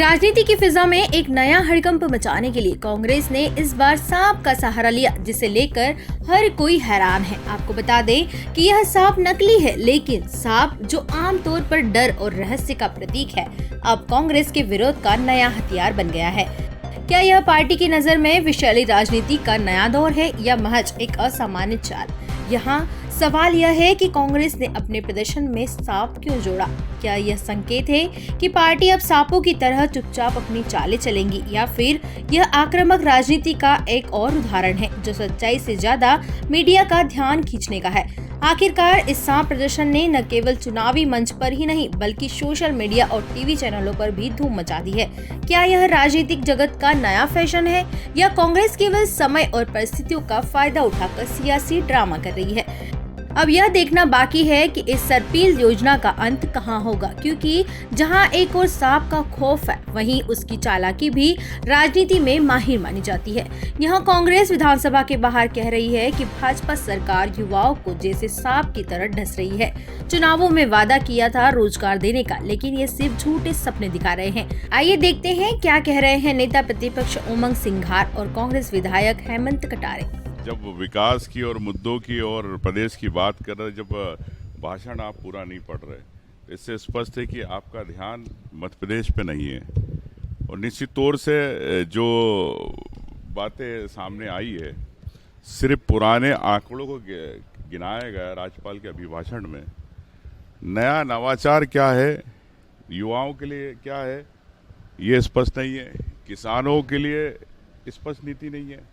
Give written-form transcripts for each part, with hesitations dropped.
राजनीति की फिजा में एक नया हड़कंप मचाने के लिए कांग्रेस ने इस बार सांप का सहारा लिया, जिसे लेकर हर कोई हैरान है। आपको बता दें कि यह सांप नकली है, लेकिन सांप जो आमतौर पर डर और रहस्य का प्रतीक है, अब कांग्रेस के विरोध का नया हथियार बन गया है। क्या यह पार्टी की नजर में विषैली राजनीति का नया दौर है या महज एक असामान्य चाल? यहाँ सवाल यह है कि कांग्रेस ने अपने प्रदर्शन में सांप क्यों जोड़ा? क्या यह संकेत है कि पार्टी अब सांपों की तरह चुपचाप अपनी चालें चलेंगी, या फिर यह आक्रामक राजनीति का एक और उदाहरण है जो सच्चाई से ज्यादा मीडिया का ध्यान खींचने का है? आखिरकार इस सांप प्रदर्शन ने न केवल चुनावी मंच पर ही नहीं बल्कि सोशल मीडिया और टीवी चैनलों पर भी धूम मचा दी है। क्या यह राजनीतिक जगत का नया फैशन है या कांग्रेस केवल समय और परिस्थितियों का फायदा उठाकर सियासी ड्रामा कर रही है? अब यह देखना बाकी है कि इस सरपील योजना का अंत कहां होगा, क्योंकि जहां एक और सांप का खौफ है, वहीं उसकी चालाकी भी राजनीति में माहिर मानी जाती है। यहां कांग्रेस विधानसभा के बाहर कह रही है कि भाजपा सरकार युवाओं को जैसे सांप की तरह डस रही है। चुनावों में वादा किया था रोजगार देने का, लेकिन ये सिर्फ झूठे सपने दिखा रहे हैं। आइए देखते हैं क्या कह रहे हैं नेता प्रतिपक्ष उमंग सिंघार और कांग्रेस विधायक हेमंत कटारे। जब विकास की और मुद्दों की और प्रदेश की बात कर रहे, जब भाषण आप पूरा नहीं पढ़ रहे, इससे स्पष्ट है कि आपका ध्यान मध्य प्रदेश पे नहीं है। और निश्चित तौर से जो बातें सामने आई है, सिर्फ पुराने आंकड़ों को गिनाया गया राज्यपाल के अभिभाषण में। नया नवाचार क्या है, युवाओं के लिए क्या है, ये स्पष्ट नहीं है। किसानों के लिए स्पष्ट नीति नहीं है।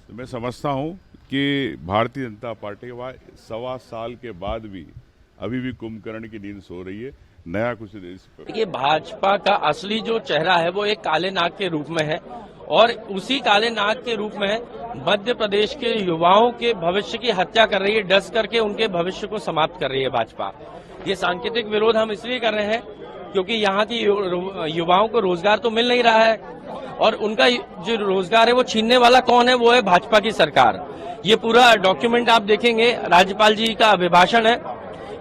तो मैं समझता हूं कि भारतीय जनता पार्टी के 1.25 साल के बाद भी अभी भी कुंभकर्ण की नींद सो रही है। नया कुछ देखिए, भाजपा का असली जो चेहरा है वो एक काले नाग के रूप में है, और उसी काले नाग के रूप में मध्य प्रदेश के युवाओं के भविष्य की हत्या कर रही है, डस करके उनके भविष्य को समाप्त कर रही है भाजपा। ये सांकेतिक विरोध हम इसलिए कर रहे हैं क्योंकि यहाँ की युवाओं को रोजगार तो मिल नहीं रहा है, और उनका जो रोजगार है वो छीनने वाला कौन है? वो है भाजपा की सरकार। ये पूरा डॉक्यूमेंट आप देखेंगे, राज्यपाल जी का अभिभाषण है,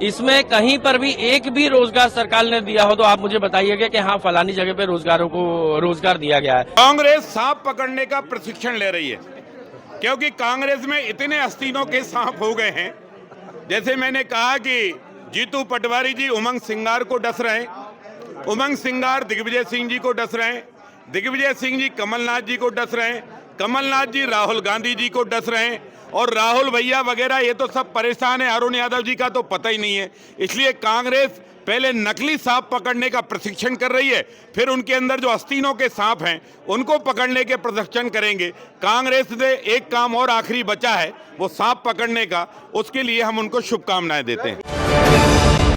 इसमें कहीं पर भी एक भी रोजगार सरकार ने दिया हो तो आप मुझे बताइएगा कि हाँ फलानी जगह पे रोजगारों को रोजगार दिया गया है। कांग्रेस सांप पकड़ने का प्रशिक्षण ले रही है, क्योंकि कांग्रेस में इतने आस्तीनों के सांप हो गए हैं। जैसे मैंने कहा कि जीतू पटवारी जी उमंग सिंघार को डस रहे हैं, उमंग सिंघार दिग्विजय सिंह जी को डस रहे हैं, दिग्विजय सिंह जी कमलनाथ जी को डस रहे हैं, कमलनाथ जी राहुल गांधी जी को डस रहे हैं, और राहुल भैया वगैरह ये तो सब परेशान है। अरुण यादव जी का तो पता ही नहीं है। इसलिए कांग्रेस पहले नकली सांप पकड़ने का प्रशिक्षण कर रही है, फिर उनके अंदर जो आस्तीनों के सांप हैं उनको पकड़ने के प्रशिक्षण करेंगे। कांग्रेस से एक काम और आखिरी बचा है, वो सांप पकड़ने का। उसके लिए हम उनको शुभकामनाएं देते हैं।